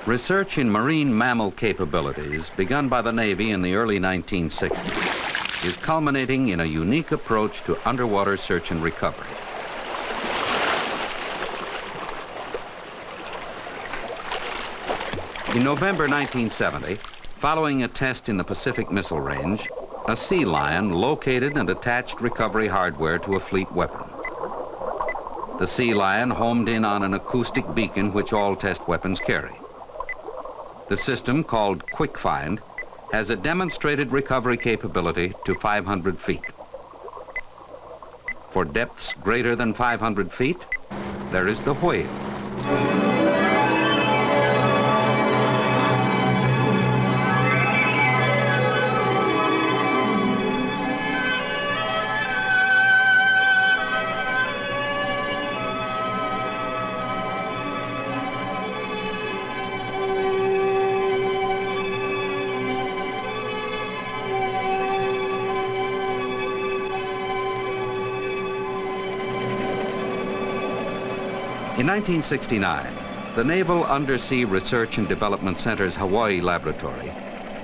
Research in marine mammal capabilities, begun by the Navy in the early 1960s, is culminating in a unique approach to underwater search and recovery. In November 1970, following a test in the Pacific Missile Range, a sea lion located and attached recovery hardware to a fleet weapon. The sea lion homed in on an acoustic beacon which all test weapons carry. The system, called Quick Find, has a demonstrated recovery capability to 500 feet. For depths greater than 500 feet, there is the whale. In 1969, the Naval Undersea Research and Development Center's Hawaii laboratory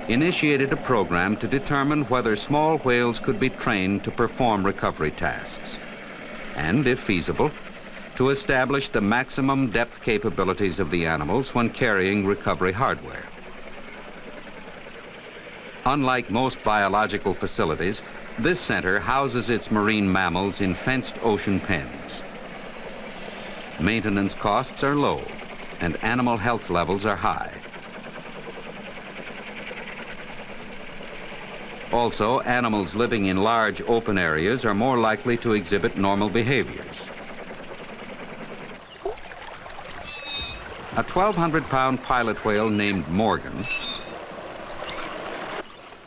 initiated a program to determine whether small whales could be trained to perform recovery tasks, and, if feasible, to establish the maximum depth capabilities of the animals when carrying recovery hardware. Unlike most biological facilities, this center houses its marine mammals in fenced ocean pens. Maintenance costs are low, and animal health levels are high. Also, animals living in large open areas are more likely to exhibit normal behaviors. A 1,200-pound pilot whale named Morgan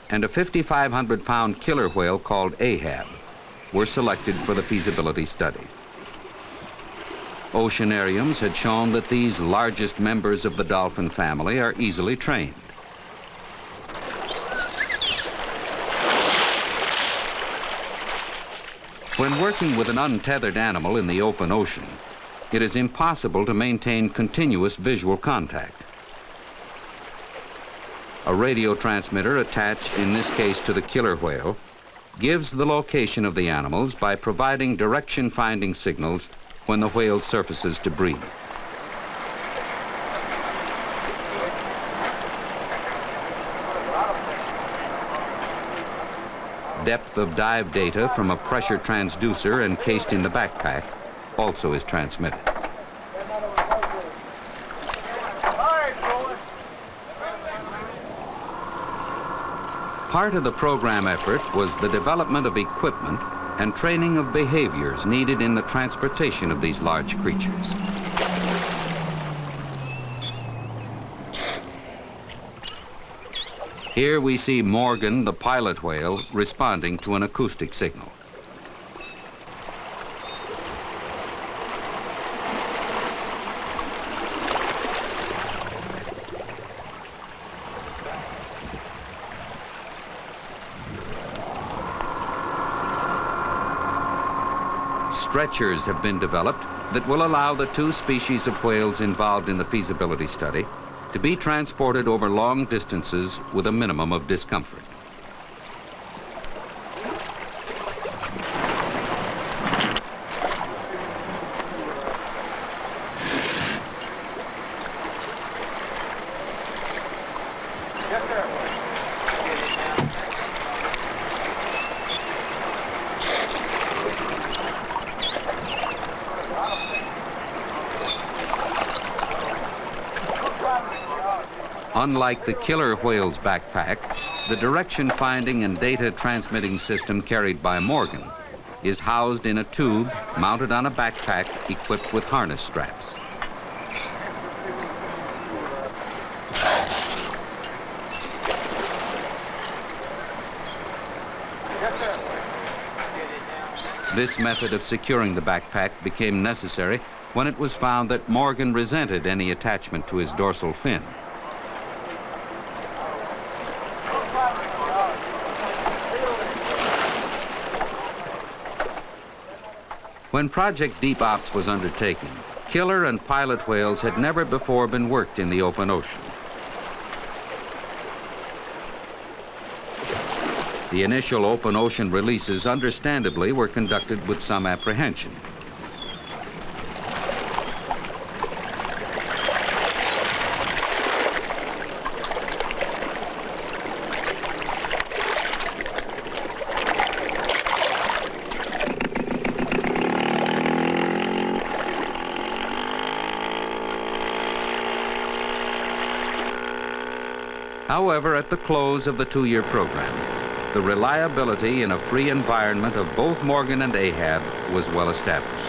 and a 5,500-pound killer whale called Ahab were selected for the feasibility study. Oceanariums had shown that these largest members of the dolphin family are easily trained. When working with an untethered animal in the open ocean, it is impossible to maintain continuous visual contact. A radio transmitter attached, in this case to the killer whale, gives the location of the animals by providing direction-finding signals when the whale surfaces to breathe. Depth of dive data from a pressure transducer encased in the backpack also is transmitted. Part of the program effort was the development of equipment and training of behaviors needed in the transportation of these large creatures. Here we see Morgan, the pilot whale, responding to an acoustic signal. Stretchers have been developed that will allow the two species of whales involved in the feasibility study to be transported over long distances with a minimum of discomfort. Unlike the killer whale's backpack, the direction finding and data transmitting system carried by Morgan is housed in a tube mounted on a backpack equipped with harness straps. This method of securing the backpack became necessary when it was found that Morgan resented any attachment to his dorsal fin. When Project Deep Ops was undertaken, killer and pilot whales had never before been worked in the open ocean. The initial open ocean releases, understandably, were conducted with some apprehension. However, at the close of the 2-year program, the reliability in a free environment of both Morgan and Ahab was well established.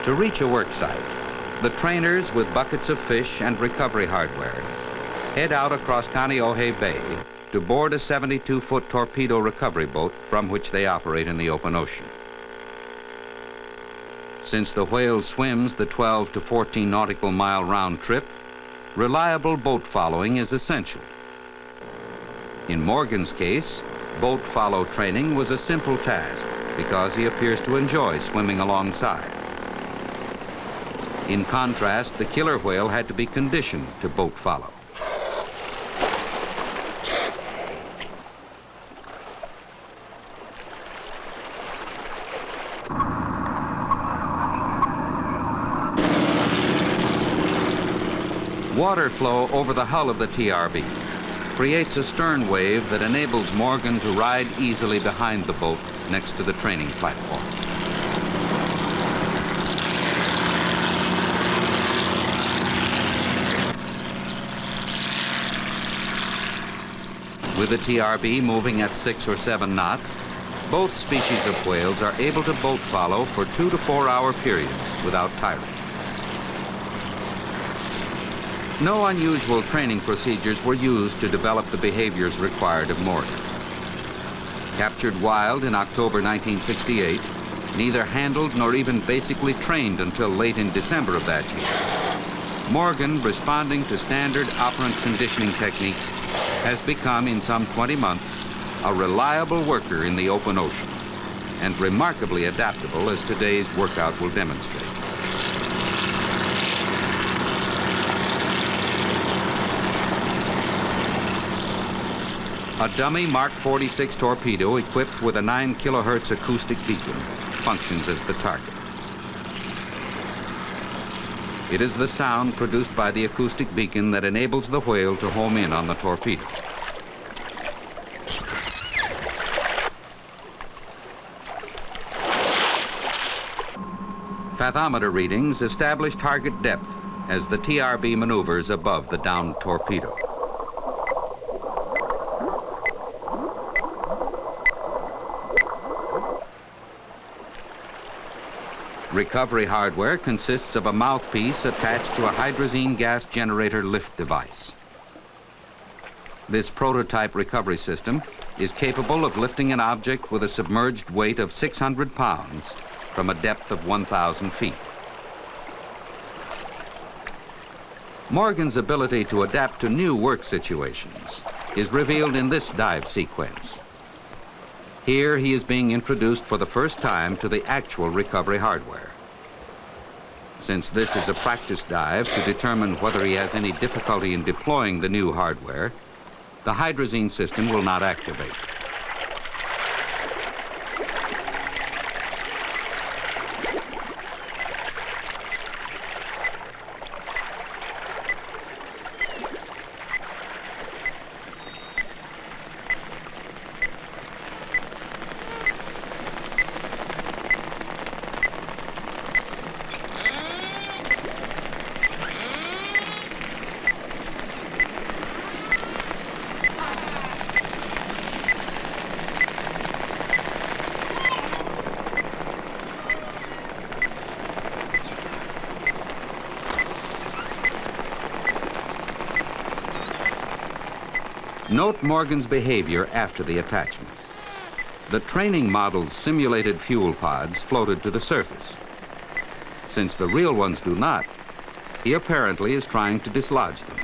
To reach a work site, the trainers with buckets of fish and recovery hardware head out across Kaneohe Bay to board a 72-foot torpedo recovery boat from which they operate in the open ocean. Since the whale swims the 12 to 14 nautical mile round trip, reliable boat following is essential. In Morgan's case, boat follow training was a simple task because he appears to enjoy swimming alongside. In contrast, the killer whale had to be conditioned to boat follow. Water flow over the hull of the TRB creates a stern wave that enables Morgan to ride easily behind the boat next to the training platform. With the TRB moving at 6 or 7 knots, both species of whales are able to boat follow for 2 to 4 hour periods without tiring. No unusual training procedures were used to develop the behaviors required of Morgan. Captured wild in October 1968, neither handled nor even basically trained until late in December of that year, Morgan, responding to standard operant conditioning techniques, has become, in some 20 months, a reliable worker in the open ocean, and remarkably adaptable, as today's workout will demonstrate. A dummy Mark 46 torpedo equipped with a 9 kilohertz acoustic beacon functions as the target. It is the sound produced by the acoustic beacon that enables the whale to home in on the torpedo. Fathometer readings establish target depth as the TRB maneuvers above the downed torpedo. Recovery hardware consists of a mouthpiece attached to a hydrazine gas generator lift device. This prototype recovery system is capable of lifting an object with a submerged weight of 600 pounds from a depth of 1,000 feet. Morgan's ability to adapt to new work situations is revealed in this dive sequence. Here he is being introduced for the first time to the actual recovery hardware. Since this is a practice dive to determine whether he has any difficulty in deploying the new hardware, the hydrazine system will not activate. Note Morgan's behavior after the attachment. The training model's simulated fuel pods floated to the surface. Since the real ones do not, he apparently is trying to dislodge them.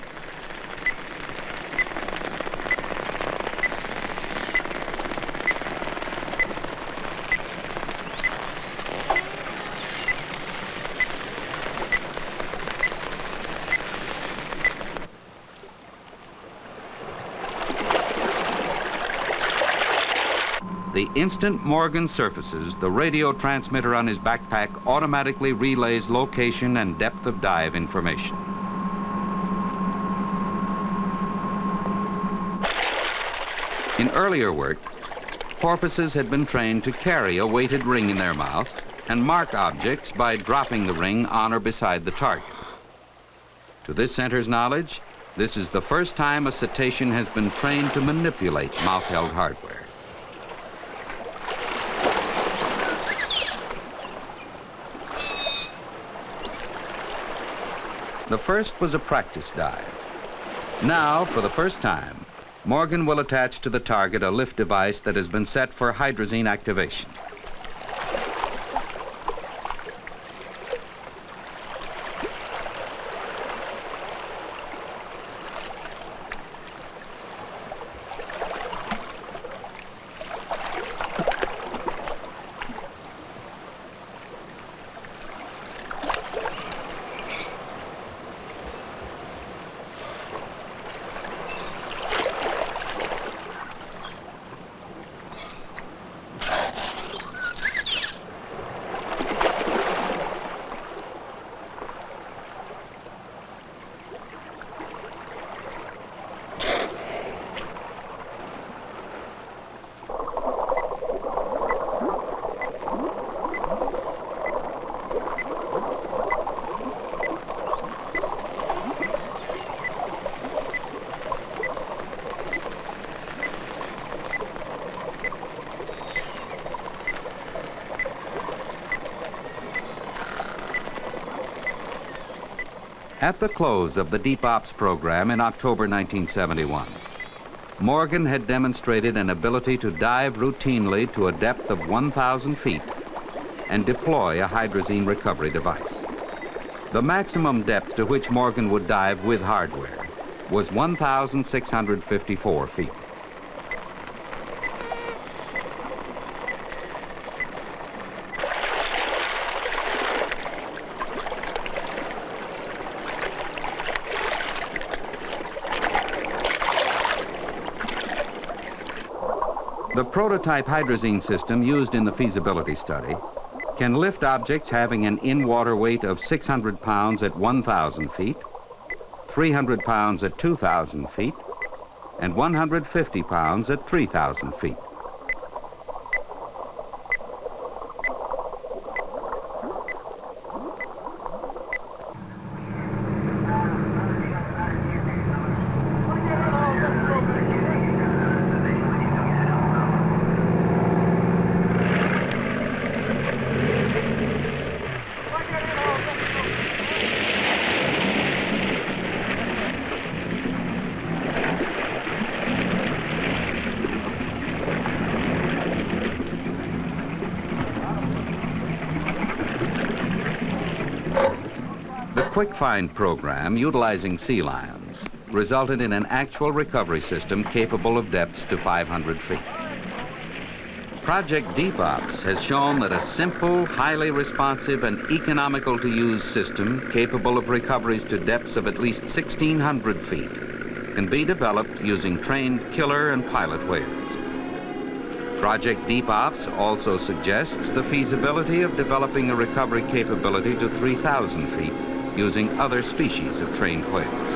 The instant Morgan surfaces, the radio transmitter on his backpack automatically relays location and depth of dive information. In earlier work, porpoises had been trained to carry a weighted ring in their mouth and mark objects by dropping the ring on or beside the target. To this center's knowledge, this is the first time a cetacean has been trained to manipulate mouth-held hardware. The first was a practice dive. Now, for the first time, Morgan will attach to the target a lift device that has been set for hydrazine activation. At the close of the Deep Ops program in October 1971, Morgan had demonstrated an ability to dive routinely to a depth of 1,000 feet and deploy a hydrazine recovery device. The maximum depth to which Morgan would dive with hardware was 1,654 feet. The prototype hydrazine system used in the feasibility study can lift objects having an in-water weight of 600 pounds at 1,000 feet, 300 pounds at 2,000 feet, and 150 pounds at 3,000 feet. Quick Find program utilizing sea lions resulted in an actual recovery system capable of depths to 500 feet. Project Deep Ops has shown that a simple, highly responsive, and economical to use system capable of recoveries to depths of at least 1,600 feet can be developed using trained killer and pilot whales. Project Deep Ops also suggests the feasibility of developing a recovery capability to 3,000 feet using other species of trained whales.